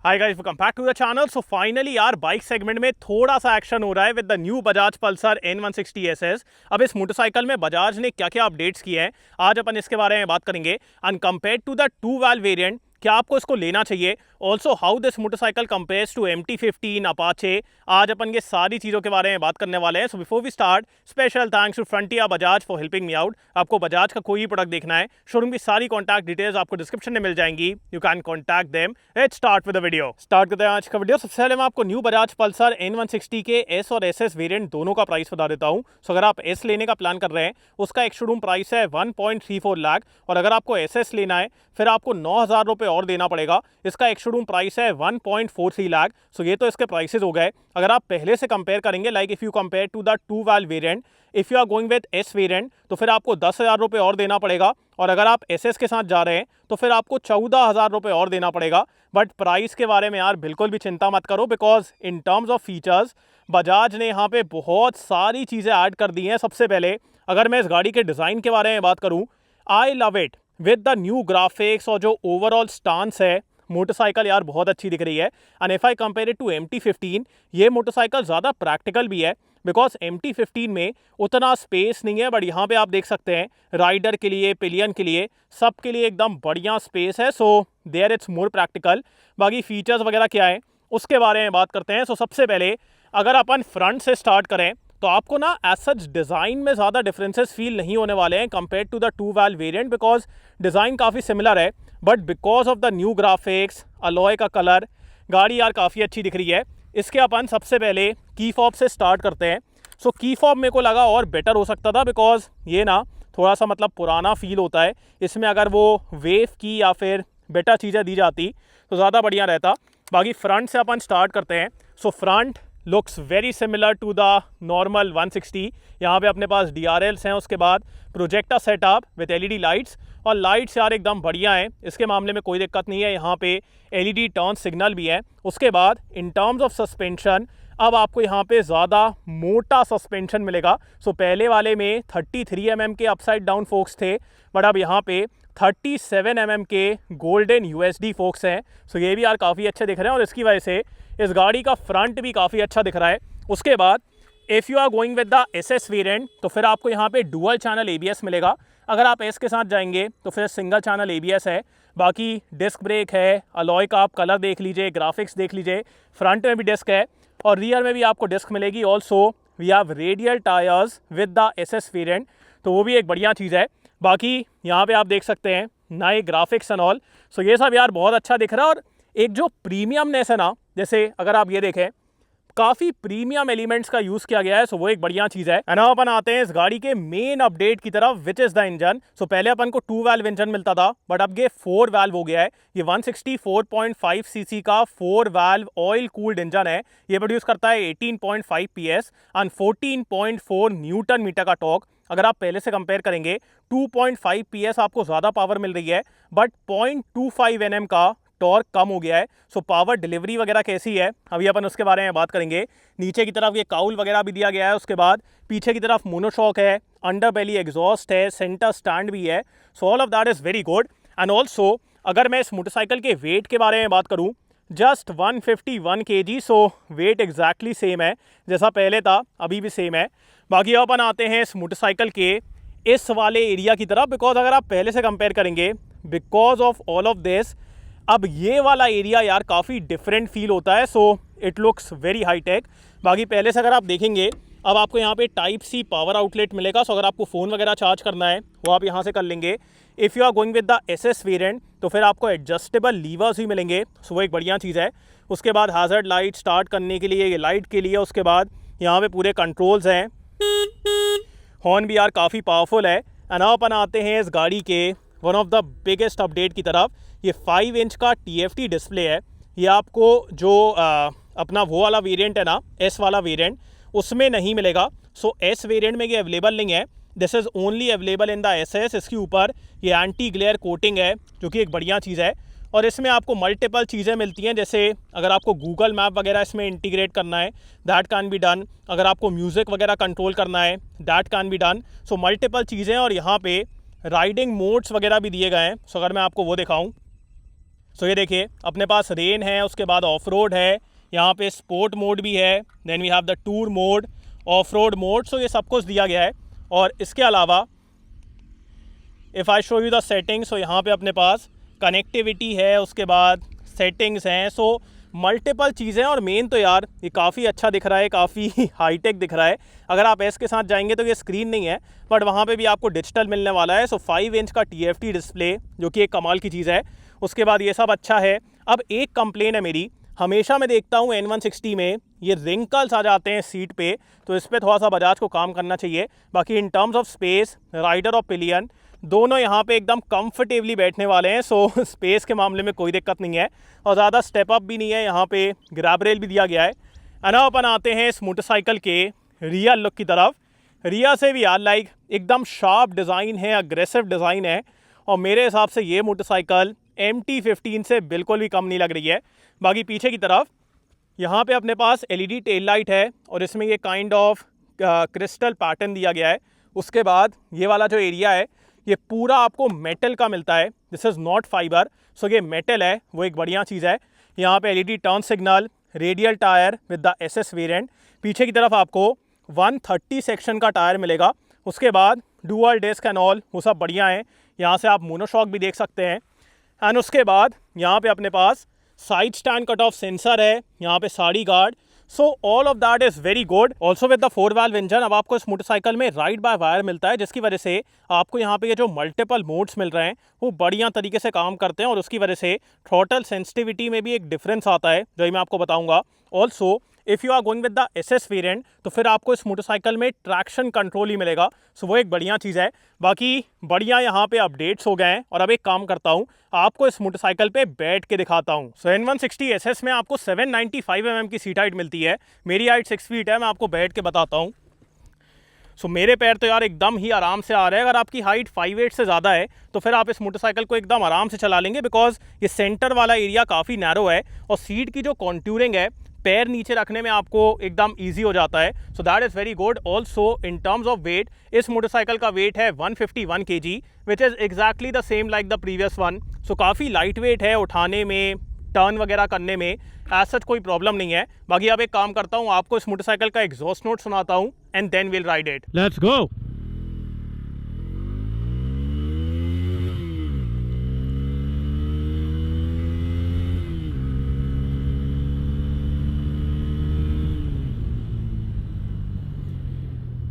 Hi guys, welcome back to the channel. So finally यार bike segment में थोड़ा सा एक्शन हो रहा है with the new Bajaj Pulsar N160 SS। अब इस मोटरसाइकिल में बजाज ने क्या क्या अपडेट्स किए हैं आज अपन इसके बारे में बात करेंगे। And compare to the two valve variant क्या आपको इसको लेना चाहिए, also how this motorcycle compares to MT-15 Apache. आज अपन ये सारी चीज़ों के बारे में बात करने वाले हैं। So before we start, special thanks to frontier Bajaj for helping me out. आपको बजाज का कोई प्रोडक्ट देखना है, शोरूम की सारी कॉन्टैक्ट डिटेल्स आपको डिस्क्रिप्शन में मिल जाएंगी। You can contact them. Let's start with the video. Start करते हैं आज का वीडियो। सबसे पहले मैं आपको न्यू बजाज पल्सर N160 के S और SS वेरिएंट दोनों का प्राइस बता देता हूँ। सो अगर आप S लेने का प्लान कर रहे हैं, उसका एक शोरूम प्राइस है 1.34 लाख, और अगर आपको SS लेना है फिर आपको 9,000 रुपये और देना पड़ेगा। इसका एक शोरूम प्राइस है 1.43 लाख। सो ये तो इसके प्राइसेस हो गए। अगर आप पहले से कंपेयर करेंगे, like if you compare to the two valve variant, if you are going with S variant तो फिर आपको 10,000 रुपये और देना पड़ेगा, और अगर आप SS के साथ जा रहे हैं तो फिर आपको 14,000 रुपये और देना पड़ेगा। बट प्राइस के बारे में यार बिल्कुल भी चिंता मत करो, because in terms of features Bajaj ने यहाँ पे बहुत सारी चीज़ें ऐड कर दी हैं। सबसे पहले अगर मैं इस गाड़ी के डिज़ाइन के बारे में बात करूँ, I love it with the new graphics, और जो ओवरऑल स्टांस है मोटरसाइकिल यार बहुत अच्छी दिख रही है। And if I compare it to MT-15, ये मोटरसाइकिल ज़्यादा प्रैक्टिकल भी है, बिकॉज MT-15 में उतना स्पेस नहीं है, बट यहाँ पे आप देख सकते हैं राइडर के लिए, पिलियन के लिए, सब के लिए एकदम बढ़िया स्पेस है। So there it's more practical. बाकी फीचर्स वगैरह क्या है उसके बारे में बात करते हैं। सो सबसे पहले अगर अपन फ्रंट से स्टार्ट करें तो आपको ना एज सच डिज़ाइन में ज़्यादा डिफरेंसेस फील नहीं होने वाले हैं compare to the two valve variant, because design काफ़ी सिमिलर है, but because of the new graphics, alloy का कलर, गाड़ी यार काफ़ी अच्छी दिख रही है। इसके अपन सबसे पहले की फॉब से स्टार्ट करते हैं। सो की फॉब मेरे को लगा और बेटर हो सकता था, बिकॉज ये ना थोड़ा सा मतलब पुराना फील होता है। इसमें अगर वो वेव की या फिर बेटर चीज़ें दी जाती तो ज़्यादा बढ़िया रहता। बाकी फ्रंट से अपन स्टार्ट करते हैं। So front looks very similar to the normal 160। यहाँ पे अपने पास DRLs हैं, उसके बाद projector setup with LED lights, और लाइट्स यार एकदम बढ़िया हैं, इसके मामले में कोई दिक्कत नहीं है। यहाँ पे LED टर्न सिग्नल भी है। उसके बाद इन टर्म्स ऑफ सस्पेंशन अब आपको यहाँ पे ज़्यादा मोटा सस्पेंशन मिलेगा। सो पहले वाले में 33 mm के अपसाइड डाउन फोक्स थे, बट अब यहाँ पे 37 mm के गोल्डन USD फोक्स हैं। सो ये भी यार काफ़ी अच्छे दिख रहे हैं, और इसकी वजह से इस गाड़ी का फ्रंट भी काफ़ी अच्छा दिख रहा है। उसके बाद if you are going with the SS variant तो फिर आपको यहाँ पे डुअल चैनल ABS मिलेगा। अगर आप S के साथ जाएंगे तो फिर सिंगल चैनल ABS है। बाकी डिस्क ब्रेक है, अलॉय का आप कलर देख लीजिए, ग्राफिक्स देख लीजिए, फ्रंट में भी डिस्क है और रियर में भी आपको डिस्क मिलेगी। Also we have radial tyres with the SS variant, तो वो भी एक बढ़िया चीज़ है। बाकी यहाँ पे आप देख सकते हैं नए ग्राफिक्स एंड ऑल। सो ये सब यार बहुत अच्छा दिख रहा है, और एक जो प्रीमियमनेस है ना, जैसे अगर आप ये देखें काफ़ी प्रीमियम एलिमेंट्स का यूज़ किया गया है। सो वो एक बढ़िया चीज़ है। एंड अपन आते हैं इस गाड़ी के मेन अपडेट की तरफ, विच इज़ द इंजन। सो पहले अपन को 2 वाल्व इंजन मिलता था, बट अब ये 4 वाल्व हो गया है। ये 164.5 cc का 4 वाल्व ऑयल कूल्ड इंजन है। ये प्रोड्यूस करता है 18.5 PS एंड 14.4 न्यूटन मीटर का टॉर्क। अगर आप पहले से कंपेयर करेंगे 2.5 PS आपको ज़्यादा पावर मिल रही है, बट 0.25 Nm का टॉर्क कम हो गया है। सो पावर डिलीवरी वगैरह कैसी है अभी अपन उसके बारे में बात करेंगे। नीचे की तरफ ये काउल वगैरह भी दिया गया है। उसके बाद पीछे की तरफ मोनोशॉक है, अंडर बेली एग्जॉस्ट है, सेंटर स्टैंड भी है। सो all of that is very good. And also अगर मैं इस मोटरसाइकिल के वेट के बारे में बात करूँ, जस्ट 151 kg। सो वेट एग्जैक्टली सेम है जैसा पहले था, अभी भी सेम है। बाकी अपन आते हैं इस मोटरसाइकिल के इस वाले एरिया की तरफ, बिकॉज अगर आप पहले से कंपेयर करेंगे, because of all of this अब ये वाला एरिया यार काफ़ी डिफरेंट फील होता है। So it looks very high tech. बाकी पहले से अगर आप देखेंगे, अब आपको यहाँ पे Type-C पावर आउटलेट मिलेगा। सो अगर आपको फ़ोन वगैरह चार्ज करना है वो आप यहाँ से कर लेंगे। If you are going with the SS variant तो फिर आपको एडजस्टेबल लीवर्स भी मिलेंगे। सो वो एक बढ़िया चीज़ है। उसके बाद हैज़र्ड लाइट स्टार्ट करने के लिए, ये लाइट के लिए। उसके बाद यहाँ पे पूरे कंट्रोल्स हैं, हॉर्न भी यार काफ़ी पावरफुल है। एंड अपन आते हैं इस गाड़ी के one of the biggest update की तरफ। ये 5 इंच का TFT डिस्प्ले है। ये आपको जो अपना वो वाला वेरिएंट है ना, S वाला वेरिएंट, उसमें नहीं मिलेगा। सो S वेरिएंट में ये अवेलेबल नहीं है। This is only available in the SS। इसके ऊपर ये एंटी ग्लेयर कोटिंग है, जो कि एक बढ़िया चीज़ है। और इसमें आपको मल्टीपल चीज़ें मिलती हैं, जैसे अगर आपको गूगल मैप वगैरह इसमें इंटीग्रेट करना है, दैट कैन बी डन। अगर आपको म्यूज़िक वगैरह कंट्रोल करना है, that can be done. So multiple चीज़ें, और यहाँ पे राइडिंग मोड्स वगैरह भी दिए गए हैं। सो अगर मैं आपको वो दिखाऊं, सो ये देखिए अपने पास रेन है, उसके बाद ऑफ रोड है, यहाँ पे स्पोर्ट मोड भी है, then we have the tour mode, off road mode. So ये सब कुछ दिया गया है। और इसके अलावा if I show you the settings, so यहाँ पे अपने पास कनेक्टिविटी है, उसके बाद सेटिंग्स हैं। सो मल्टीपल चीज़ें, और मेन तो यार ये काफ़ी अच्छा दिख रहा है, काफ़ी हाईटेक दिख रहा है। अगर आप एस के साथ जाएंगे तो ये स्क्रीन नहीं है, बट वहाँ पे भी आपको डिजिटल मिलने वाला है। सो 5 इंच का TFT डिस्प्ले, जो कि एक कमाल की चीज़ है। उसके बाद ये सब अच्छा है। अब एक कंप्लेन है मेरी, हमेशा मैं देखता हूँ N160 में ये रिंकल्स आ जाते हैं सीट पे, तो इस पर थोड़ा सा बजाज को काम करना चाहिए। बाकी in terms of space, rider और पिलियन दोनों यहाँ पे एकदम कंफर्टेबली बैठने वाले हैं। सो स्पेस के मामले में कोई दिक्कत नहीं है, और ज़्यादा स्टेप अप भी नहीं है। यहाँ पे ग्रैब रेल भी दिया गया है। अना अपन आते हैं इस मोटरसाइकिल के रियर लुक की तरफ। रियर से भी यार लाइक एकदम शार्प डिज़ाइन है, अग्रेसिव डिज़ाइन है, और मेरे हिसाब से ये मोटरसाइकिल MT-15 से बिल्कुल भी कम नहीं लग रही है। बाकी पीछे की तरफ यहाँ पे अपने पास LED टेल लाइट है, और इसमें ये काइंड ऑफ क्रिस्टल पैटर्न दिया गया है। उसके बाद ये वाला जो एरिया है ये पूरा आपको मेटल का मिलता है, दिस इज़ नॉट फाइबर। सो ये मेटल है, वो एक बढ़िया चीज़ है। यहाँ पे LED turn signal, radial tyre with the SS variant. पीछे की तरफ आपको 130 सेक्शन का टायर मिलेगा। उसके बाद डुअल डिस्क एंड ऑल, वो सब बढ़िया है। यहाँ से आप मोनोशॉक भी देख सकते हैं। एंड उसके बाद यहाँ पे अपने पास side stand cut off sensor है, यहाँ पे sari guard. So all of that is very good. Also with the 4 valve engine अब आपको इस मोटरसाइकिल में राइड बाय वायर मिलता है, जिसकी वजह से आपको यहाँ पे ये जो मल्टीपल मोड्स मिल रहे हैं वो बढ़िया तरीके से काम करते हैं, और उसकी वजह से थ्रॉटल सेंसिटिविटी में भी एक डिफरेंस आता है, जो मैं आपको बताऊँगा। Also if you are going with the SS variant, तो फिर आपको इस मोटरसाइकिल में ट्रैक्शन कंट्रोल ही मिलेगा। सो वो एक बढ़िया चीज़ है। बाकी बढ़िया यहाँ पे अपडेट्स हो गए हैं, और अब एक काम करता हूँ, आपको इस मोटरसाइकिल पे बैठ के दिखाता हूँ। सो N160 SS में आपको 795 mm की सीट हाइट मिलती है। मेरी हाइट 6 फीट है, मैं आपको बैठ के बताता हूँ। सो मेरे पैर तो यार एकदम ही आराम से आ रहे हैं। अगर आपकी हाइट 5'8" से ज़्यादा है तो फिर आप इस मोटरसाइकिल को एकदम आराम से चला लेंगे, बिकॉज ये सेंटर वाला एरिया काफ़ी नैरो है, और सीट की जो कॉन्टूरिंग है, पैर नीचे रखने में आपको एकदम ईजी हो जाता है। So that is very good. Also in terms of weight, इस मोटरसाइकिल का वेट है 151 kg, which is exactly the same like the previous one. So काफ़ी लाइट वेट है, उठाने में, टर्न वगैरह करने में एज सच कोई प्रॉब्लम नहीं है। बाकी अब एक काम करता हूँ, आपको इस मोटरसाइकिल का एग्जॉस्ट नोट सुनाता हूँ, and then will ride it. Let's go.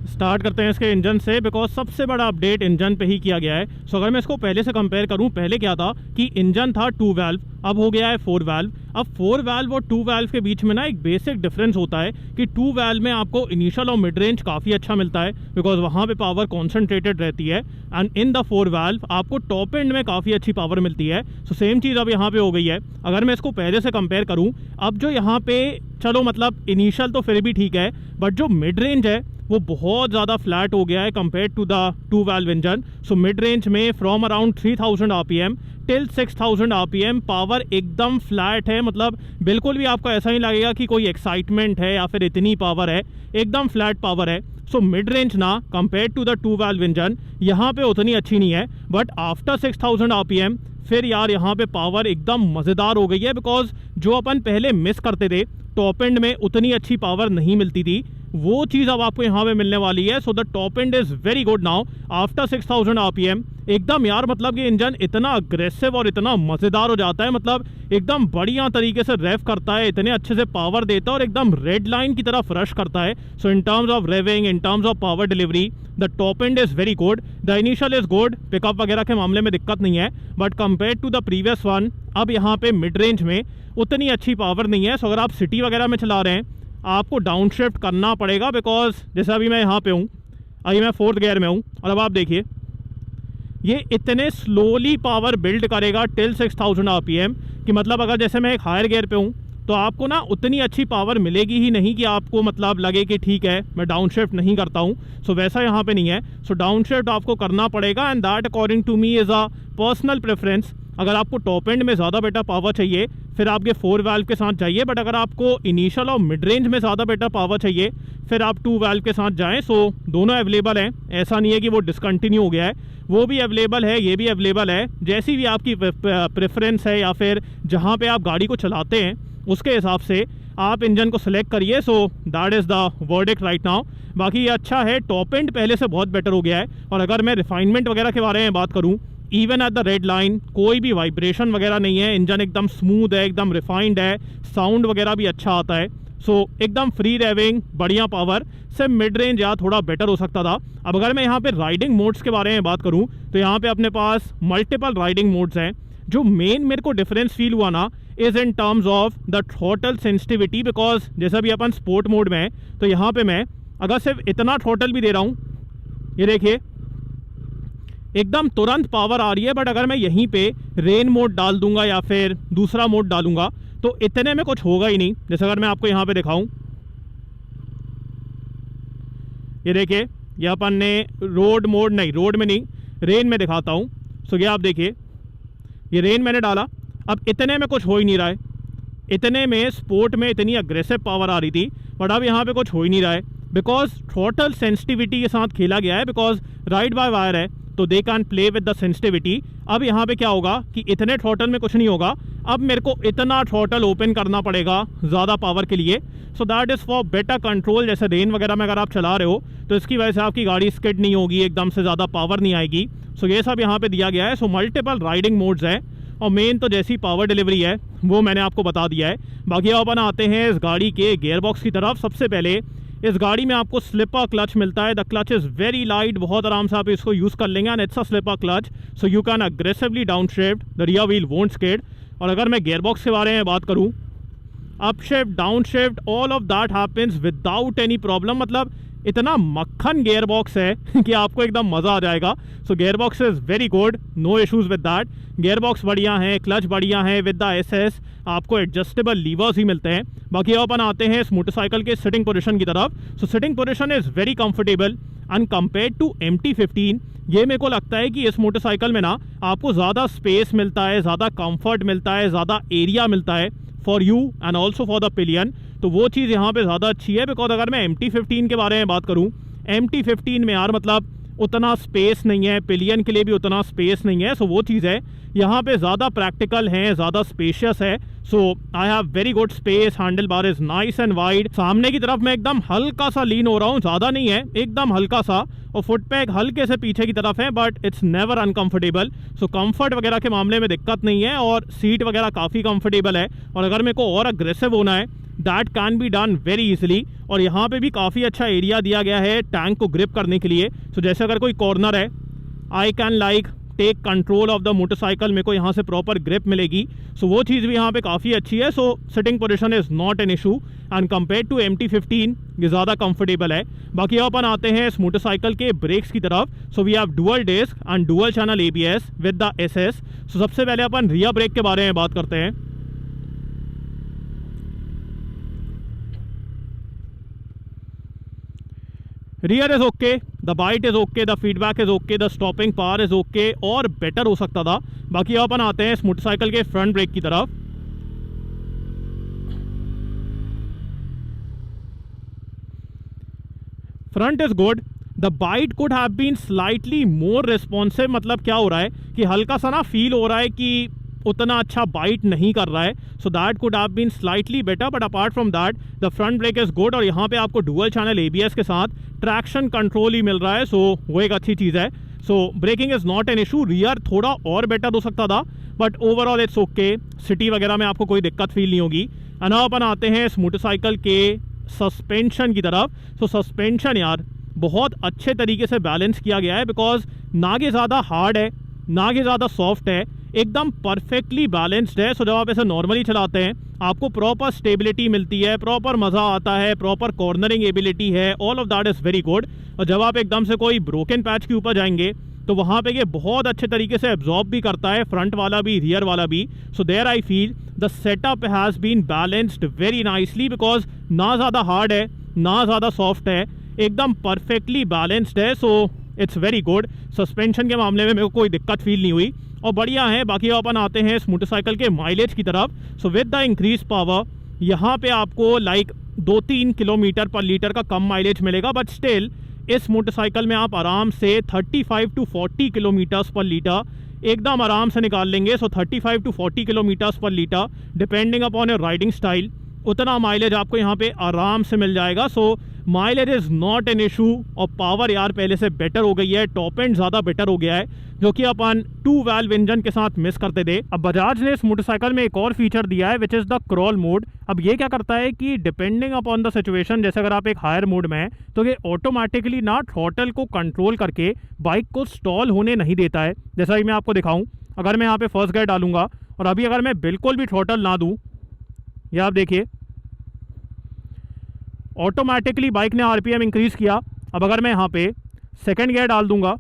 Start करते हैं इसके इंजन से, बिकॉज सबसे बड़ा अपडेट इंजन पे ही किया गया है। सो अगर मैं इसको पहले से कंपेयर करूं, पहले क्या था कि इंजन था 2 वाल्व, अब हो गया है 4 वाल्व। अब 4 वाल्व और 2 वाल्व के बीच में ना एक बेसिक डिफरेंस होता है कि 2 वाल्व में आपको इनिशियल और मिड रेंज काफ़ी अच्छा मिलता है, बिकॉज वहाँ पे पावर कॉन्सेंट्रेटेड रहती है। एंड इन द 4 वाल्व आपको टॉप एंड में काफ़ी अच्छी पावर मिलती है। सो सेम चीज़ अब यहाँ पे हो गई है। अगर मैं इसको पहले से कंपेयर करूँ, अब जो यहाँ पे चलो मतलब इनिशियल तो फिर भी ठीक है, बट जो मिड रेंज है वो बहुत ज़्यादा फ्लैट हो गया है compare to the 2 valve engine. So mid range में from around 3000 RPM till 6000 RPM power एकदम फ्लैट है। मतलब बिल्कुल भी आपको ऐसा नहीं लगेगा कि कोई एक्साइटमेंट है या फिर इतनी पावर है, एकदम फ्लैट पावर है। सो मिड रेंज ना compare to the 2 valve engine यहाँ पे उतनी अच्छी नहीं है, बट आफ्टर 6000 RPM फिर यार यहाँ पे पावर एकदम मज़ेदार हो गई है, बिकॉज जो अपन पहले मिस करते थे, टॉप एंड में उतनी अच्छी पावर नहीं मिलती थी, वो चीज़ अब आपको यहाँ पे मिलने वाली है। So the top end is very good now after 6000 RPM। एकदम यार मतलब ये इंजन इतना अग्रेसिव और इतना मज़ेदार हो जाता है, मतलब एकदम बढ़िया तरीके से रेव करता है, इतने अच्छे से पावर देता है और एकदम रेड लाइन की तरफ रश करता है। So in terms of revving, in terms of power delivery, the top end is very good. The initial is good, pickup वगैरह के मामले में दिक्कत नहीं है, but compare to the previous one अब यहाँ पे मिड रेंज में उतनी अच्छी पावर नहीं है। सो अगर आप सिटी वगैरह में चला रहे हैं, आपको डाउन शिफ्ट करना पड़ेगा, बिकॉज जैसे अभी मैं यहाँ पे हूँ, अभी मैं 4th गियर में हूँ, और अब आप देखिए ये इतने स्लोली पावर बिल्ड करेगा टिल 6000 RPM कि मतलब अगर जैसे मैं एक हायर गियर पे हूँ तो आपको ना उतनी अच्छी पावर मिलेगी ही नहीं कि आपको मतलब लगे कि ठीक है मैं डाउन शिफ्ट नहीं करता हूँ। सो वैसा यहाँ पे नहीं है। सो डाउन शिफ्ट आपको करना पड़ेगा, and that according to me is a personal preference. अगर आपको टॉप एंड में ज़्यादा बेटर पावर चाहिए फिर आपके 4 वाल्व के साथ जाइए, बट अगर आपको इनिशियल और मिड रेंज में ज़्यादा बेटर पावर चाहिए फिर आप 2 वाल्व के साथ जाएं। सो दोनों अवेलेबल हैं, ऐसा नहीं है कि वो डिसकंटिन्यू हो गया है। वो भी अवेलेबल है, ये भी अवेलेबल है। जैसी भी आपकी प्रेफरेंस है या फिर जहाँ पे आप गाड़ी को चलाते हैं उसके हिसाब से आप इंजन को सिलेक्ट करिए। सो that is the verdict right now. बाकी ये अच्छा है, टॉप एंड पहले से बहुत बेटर हो गया है। और अगर मैं रिफाइनमेंट वगैरह के बारे में बात करूँ, even at the red line कोई भी वाइब्रेशन वगैरह नहीं है, इंजन एकदम स्मूथ है, एकदम रिफाइंड है, साउंड वगैरह भी अच्छा आता है। सो एकदम फ्री रेविंग, बढ़िया पावर से मिड रेंज या थोड़ा बेटर हो सकता था। अब अगर मैं यहाँ पे राइडिंग मोड्स के बारे में बात करूँ तो यहाँ पे अपने पास मल्टीपल राइडिंग मोड्स हैं। जो मेन मेरे को डिफरेंस फील हुआ ना is in terms of the throttle sensitivity, because जैसा भी अपन स्पोर्ट मोड में है तो यहाँ पे मैं अगर सिर्फ इतना थ्रॉटल भी दे रहा हूँ, ये देखिए एकदम तुरंत पावर आ रही है। बट अगर मैं यहीं पे रेन मोड डाल दूंगा या फिर दूसरा मोड डालूंगा तो इतने में कुछ होगा ही नहीं। जैसे अगर मैं आपको यहाँ पे दिखाऊं, ये देखिए ये अपन ने रोड मोड नहीं, रोड में नहीं, रेन में दिखाता हूँ। सो ये आप देखिए, ये रेन मैंने डाला, अब इतने में कुछ हो ही नहीं रहा है। इतने में स्पोर्ट में इतनी अग्रेसिव पावर आ रही थी, बट अब यहाँ पे कुछ हो ही नहीं रहा है बिकॉज थ्रॉटल सेंसिटिविटी के साथ खेला गया है। बिकॉज राइड बाय वायर है तो they can play with the sensitivity. अब यहाँ पे क्या होगा कि इतने थ्रॉटल में कुछ नहीं होगा, अब मेरे को इतना थ्रॉटल ओपन करना पड़ेगा ज़्यादा पावर के लिए। सो that is for better control. जैसे रेन वगैरह में अगर आप चला रहे हो तो इसकी वजह से आपकी गाड़ी स्किड नहीं होगी, एकदम से ज़्यादा पावर नहीं आएगी। सो ये सब यहाँ पे दिया गया है। सो मल्टीपल राइडिंग मोड्स हैं और मेन तो जैसी पावर डिलीवरी है वो मैंने आपको बता दिया है। बाकी अब अपन आते हैं इस गाड़ी के गियर बॉक्स की तरफ। सबसे पहले इस गाड़ी में आपको स्लिपर क्लच मिलता है। The clutch is very light, बहुत आराम से आप इसको यूज़ कर लेंगे and it's a slipper clutch, so you can aggressively down shift, the rear wheel won't skid. और अगर मैं गियर बॉक्स के बारे में बात करूँ, up shift, down shift, all of that happens without any problem. मतलब इतना मक्खन गियर बॉक्स है कि आपको एकदम मज़ा आ जाएगा। So gear box is very good, no issues with that. Gear box बढ़िया है, क्लच बढ़िया है, विद द एसएस आपको एडजस्टेबल लीवर्स ही मिलते हैं। बाकी अपन आते हैं इस मोटरसाइकिल के सिटिंग पोजीशन की तरफ। So sitting position is very comfortable and compare to MT-15। ये मेरे को लगता है कि इस मोटरसाइकिल में ना आपको ज़्यादा स्पेस मिलता है, ज़्यादा कंफर्ट मिलता है, ज़्यादा एरिया मिलता है for you and also for the pillion. तो वो चीज़ यहाँ पे ज़्यादा अच्छी है। बिकॉज अगर मैं MT-15 के बारे में बात करूँ, MT-15 में यार मतलब उतना स्पेस नहीं है, पिलियन के लिए भी उतना स्पेस नहीं है। सो वो चीज़ है, यहाँ पे ज़्यादा प्रैक्टिकल है, ज़्यादा स्पेशियस है। So I have very good space, handle bar is nice and wide. सामने की तरफ मैं एकदम हल्का सा लीन हो रहा हूँ, ज़्यादा नहीं है, एकदम हल्का सा। और फुट पैग हल्के से पीछे की तरफ है, but it's never uncomfortable. So comfort वगैरह के मामले में दिक्कत नहीं है और सीट वगैरह काफ़ी कंफर्टेबल है। और अगर मेरे को और अग्रेसिव होना है, that can be done very easily. और यहाँ पे भी काफ़ी अच्छा एरिया दिया गया है टैंक को ग्रिप करने के लिए। सो जैसे अगर कोई कॉर्नर है, I can like take control of the motorcycle, मेरे को यहाँ से प्रॉपर ग्रिप मिलेगी। सो वो चीज़ भी यहाँ पे काफ़ी अच्छी है। So sitting position is not an issue and compare to MT-15 ये ज़्यादा कंफर्टेबल है। बाकी अपन आते हैं इस मोटरसाइकिल के ब्रेक्स की तरफ। So we have dual disc and dual channel ABS with the SS। So सबसे पहले अपन रियर ब्रेक के बारे में बात करते हैं। Rear is okay, the bite is okay, the feedback is okay, the stopping power is okay, और better हो सकता था। बाकी अपन आते हैं इस मोटरसाइकिल के फ्रंट ब्रेक की तरफ। Front is good, the bite could have been slightly more responsive. मतलब क्या हो रहा है कि हल्का सा ना फील हो रहा है कि उतना अच्छा बाइट नहीं कर रहा है। So that could have been slightly better, but apart from that the front brake is good. और यहाँ पे आपको डुअल चैनल ABS के साथ ट्रैक्शन कंट्रोल ही मिल रहा है। सो वो एक अच्छी चीज़ है। So braking is not an issue. Rear थोड़ा और बेटर हो सकता था, but overall it's okay. City वगैरह में आपको कोई दिक्कत फील नहीं होगी। एंड अब अपन आते हैं इस मोटरसाइकिल के सस्पेंशन की तरफ। सो सस्पेंशन यार बहुत अच्छे तरीके से बैलेंस किया गया है। बिकॉज ना कि ज़्यादा हार्ड है, ना कि ज़्यादा सॉफ्ट है, एकदम परफेक्टली बैलेंस्ड है। सो जब आप ऐसे नॉर्मली चलाते हैं आपको प्रॉपर स्टेबिलिटी मिलती है, प्रॉपर मज़ा आता है, प्रॉपर कॉर्नरिंग एबिलिटी है, all of that is very good. और जब आप एकदम से कोई ब्रोकन पैच के ऊपर जाएंगे तो वहाँ पे ये बहुत अच्छे तरीके से एब्जॉर्ब भी करता है, फ्रंट वाला भी, रियर वाला भी। So there I feel the setup has been balanced very nicely. Because ना ज़्यादा हार्ड है, ना ज़्यादा सॉफ्ट है, एकदम परफेक्टली बैलेंस्ड है। सो इट्स वेरी गुड। सस्पेंशन के मामले में मेरे को कोई दिक्कत फील नहीं हुई और बढ़िया है। बाकी अपन आते हैं इस मोटरसाइकिल के माइलेज की तरफ। So with the increase power यहाँ पे आपको लाइक 2-3 किलोमीटर पर लीटर का कम माइलेज मिलेगा, बट स्टिल इस मोटरसाइकिल में आप आराम से 35 टू 40 किलोमीटर्स पर लीटर एकदम आराम से निकाल लेंगे। So 35 to 40 kilometres per litre depending upon your riding style, उतना माइलेज आपको यहाँ पे आराम से मिल जाएगा। So mileage is not an issue. और पावर यार पहले से बेटर हो गई है, टॉप एंड ज़्यादा बेटर हो गया है, जो कि अपन 2 वाल्व इंजन के साथ मिस करते थे। अब बजाज ने इस मोटरसाइकिल में एक और फीचर दिया है which is the crawl mode. अब ये क्या करता है कि डिपेंडिंग अपॉन द सिचुएशन, जैसे अगर आप एक हायर मोड में हैं तो ये ऑटोमेटिकली ना थ्रॉटल को कंट्रोल करके बाइक को स्टॉल होने नहीं देता है। जैसा कि मैं आपको दिखाऊं, अगर मैं यहाँ पे फर्स्ट गियर डालूंगा और अभी अगर मैं बिल्कुल भी थ्रॉटल ना दूँ, ये आप देखिए ऑटोमेटिकली बाइक ने आरपीएम इंक्रीज़ किया। अब अगर मैं यहाँ पे सेकंड गियर डाल दूंगा,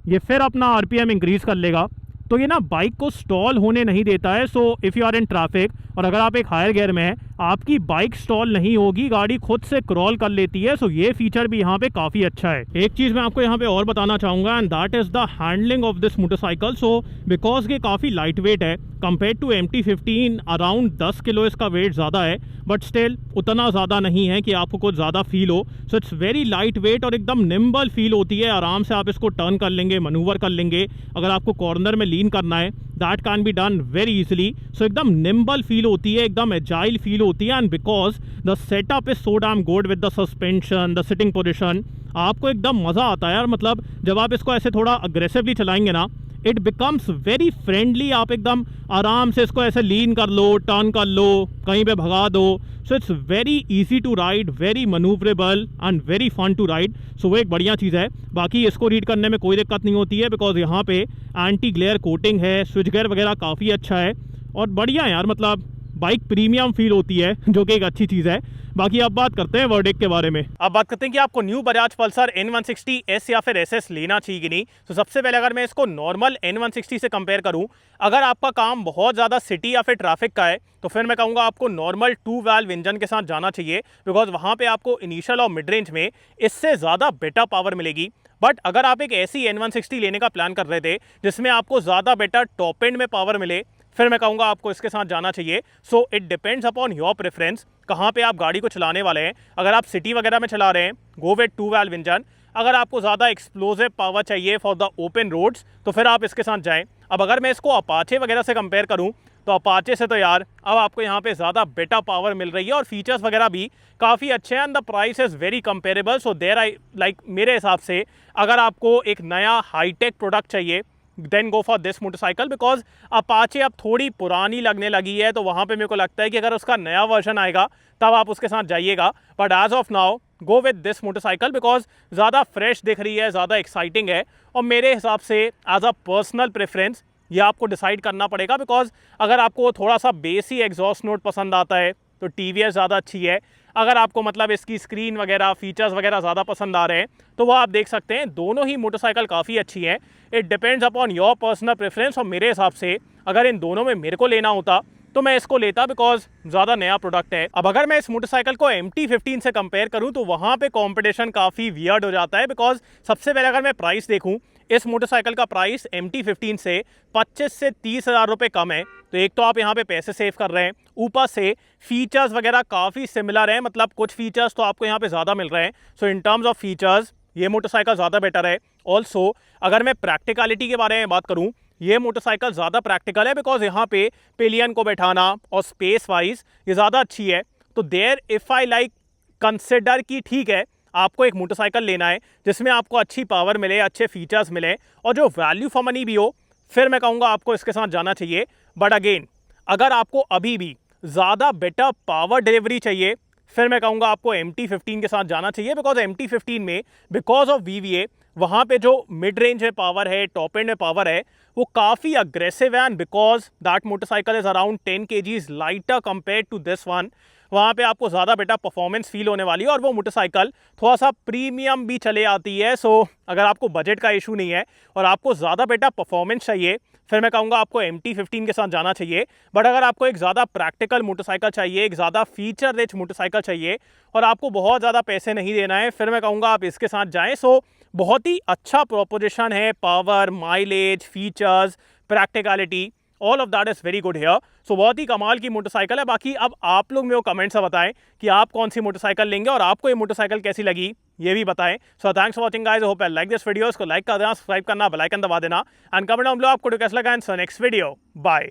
ये फिर अपना आरपीएम इंक्रीज़ कर लेगा। तो ये ना बाइक को स्टॉल होने नहीं देता है। So if you are in traffic और अगर आप एक हायर गियर में हैं, आपकी बाइक स्टॉल नहीं होगी, गाड़ी खुद से क्रॉल कर लेती है। सो ये फीचर भी यहाँ पे काफ़ी अच्छा है। एक चीज़ मैं आपको यहाँ पे और बताना चाहूँगा and that is the handling of this motorcycle. So because ये काफ़ी लाइट वेट है compare to MT-15, around 10 kilo इसका वेट ज़्यादा है, बट स्टिल उतना ज़्यादा नहीं है कि आपको कुछ ज़्यादा फील हो। सो इट्स वेरी लाइट वेट और एकदम निम्बल फील होती है। आराम से आप इसको टर्न कर लेंगे, मनूवर कर लेंगे। अगर आपको कॉर्नर में लीन करना है that can be done very easily. So एकदम निम्बल फील होती है, एकदम एजाइल फील होती है। And because the setup is so damn good with the suspension, the sitting position, आपको एकदम मज़ा आता है यार। मतलब जब आप इसको ऐसे थोड़ा अग्रेसिवली चलाएंगे ना, इट बिकम्स वेरी फ्रेंडली। आप एकदम आराम से इसको ऐसे लीन कर लो, टर्न कर लो, कहीं पे भगा दो। So it's very easy to ride, very manoeuvrable and very fun to ride. So वो एक बढ़िया चीज़ है। बाकी इसको रीड करने में कोई दिक्कत नहीं होती है बिकॉज यहाँ पे एंटी ग्लेयर कोटिंग है, स्विच गियर वगैरह काफ़ी अच्छा है और बढ़िया यार। मतलब बाइक प्रीमियम फील होती है, जो कि एक अच्छी चीज़ है। बाकी अब बात करते हैं वर्डिक्ट के बारे में। अब बात करते हैं कि आपको न्यू बजाज पल्सर N160S या फिर SS लेना चाहिए कि नहीं। तो सबसे पहले अगर मैं इसको नॉर्मल N160 से कंपेयर करूं, अगर आपका काम बहुत ज़्यादा सिटी या फिर ट्रैफिक का है तो फिर मैं कहूँगा आपको नॉर्मल 2 वाल्व इंजन के साथ जाना चाहिए बिकॉज वहाँ पे आपको इनिशियल और मिड रेंज में इससे ज़्यादा बेटर पावर मिलेगी। बट अगर आप एक ऐसी N160 लेने का प्लान कर रहे थे जिसमें आपको ज़्यादा बेटर टॉप एंड में पावर मिले, फिर मैं कहूँगा आपको इसके साथ जाना चाहिए। So it depends upon your preference, कहाँ पे आप गाड़ी को चलाने वाले हैं। अगर आप सिटी वगैरह में चला रहे हैं, गो विद 2 वाल्व इंजन। अगर आपको ज़्यादा एक्सप्लोसिव पावर चाहिए फॉर द ओपन रोड्स तो फिर आप इसके साथ जाएं। अब अगर मैं इसको अपाचे वगैरह से कंपेयर करूं तो अपाचे से तो यार अब आपको यहाँ पे ज़्यादा बेटर पावर मिल रही है और फीचर्स वगैरह भी काफ़ी अच्छे हैं and the price is very comparable. So there I like मेरे हिसाब से अगर आपको एक नया हाईटेक प्रोडक्ट चाहिए then go for this motorcycle because Apache अब थोड़ी पुरानी लगने लगी है। तो वहाँ पे मेरे को लगता है कि अगर उसका नया वर्जन आएगा तब आप उसके साथ जाइएगा। But as of now go with this motorcycle because ज़्यादा फ्रेश दिख रही है, ज़्यादा एक्साइटिंग है। और मेरे हिसाब से एज अ पर्सनल प्रेफरेंस ये आपको डिसाइड करना पड़ेगा बिकॉज अगर आपको थोड़ा सा बेसी एग्जॉस्ट नोट पसंद आता है तो TVS ज़्यादा अच्छी है। अगर आपको मतलब इसकी स्क्रीन वगैरह फीचर्स वगैरह ज़्यादा पसंद आ रहे हैं तो वो आप देख सकते हैं। दोनों ही मोटरसाइकिल काफ़ी अच्छी हैं। It depends upon your personal preference. और मेरे हिसाब से अगर इन दोनों में मेरे को लेना होता तो मैं इसको लेता बिकॉज ज़्यादा नया प्रोडक्ट है। अब अगर मैं इस मोटरसाइकिल को MT-15 से कंपेयर करूं तो वहाँ पे कंपटीशन काफ़ी वियर्ड हो जाता है बिकॉज सबसे पहले अगर मैं प्राइस देखूं, इस मोटरसाइकिल का प्राइस MT-15 से 25 से 30 हज़ार रुपये कम है। तो एक तो आप यहाँ पे पैसे सेव कर रहे हैं, ऊपर से फीचर्स वगैरह काफ़ी सिमिलर हैं। मतलब कुछ फीचर्स तो आपको यहाँ पे ज़्यादा मिल रहे हैं। सो इन टर्म्स ऑफ फीचर्स ये मोटरसाइकिल ज़्यादा बेटर है। ऑल्सो अगर मैं प्रैक्टिकलिटी के बारे में बात करूँ, ये मोटरसाइकिल ज़्यादा प्रैक्टिकल है बिकॉज यहाँ पे पिलियन को बैठाना और स्पेस वाइज ये ज़्यादा अच्छी है। तो there if I like consider कि ठीक है आपको एक मोटरसाइकिल लेना है जिसमें आपको अच्छी पावर मिले, अच्छे फीचर्स मिले और जो वैल्यू फॉर मनी भी हो, फिर मैं कहूँगा आपको इसके साथ जाना चाहिए। बट अगेन अगर आपको अभी भी ज़्यादा बेटर पावर डिलीवरी चाहिए फिर मैं कहूँगा आपको MT-15 के साथ जाना चाहिए बिकॉज MT-15 में बिकॉज ऑफ VVA वहाँ पे जो मिड रेंज में पावर है, टॉप एंड में पावर है, वो काफ़ी अग्रेसिव है। And because that motorcycle is around 10 kgs lighter compare to this one, वहाँ पे आपको ज़्यादा बेटर परफॉर्मेंस फील होने वाली है और वो मोटरसाइकिल थोड़ा सा प्रीमियम भी चले आती है। सो अगर आपको बजट का इशू नहीं है और आपको ज़्यादा बेटर परफॉर्मेंस चाहिए फिर मैं कहूँगा आपको MT-15 के साथ जाना चाहिए। बट अगर आपको एक ज़्यादा प्रैक्टिकल मोटरसाइकिल चाहिए, एक ज़्यादा फीचर रिच मोटरसाइकिल चाहिए और आपको बहुत ज़्यादा पैसे नहीं देना है, फिर मैं कहूँगा आप इसके साथ जाएँ। सो बहुत ही अच्छा प्रोपोजिशन है, power, mileage, features, practicality all of that is very good here. So बहुत ही कमाल की मोटरसाइकिल है। बाकी अब आप लोग मेरे को कमेंट से बताएं कि आप कौन सी मोटरसाइकिल लेंगे और आपको ये मोटरसाइकिल कैसी लगी, ये भी बताएं। So thanks for watching guys, hope you like this video. इसको लाइक कर देना, सब्सक्राइब करना, बेल आइकन दबा देना एंड कमेंट डाउन बिलो आपको कैसा लगा। And so next video, bye.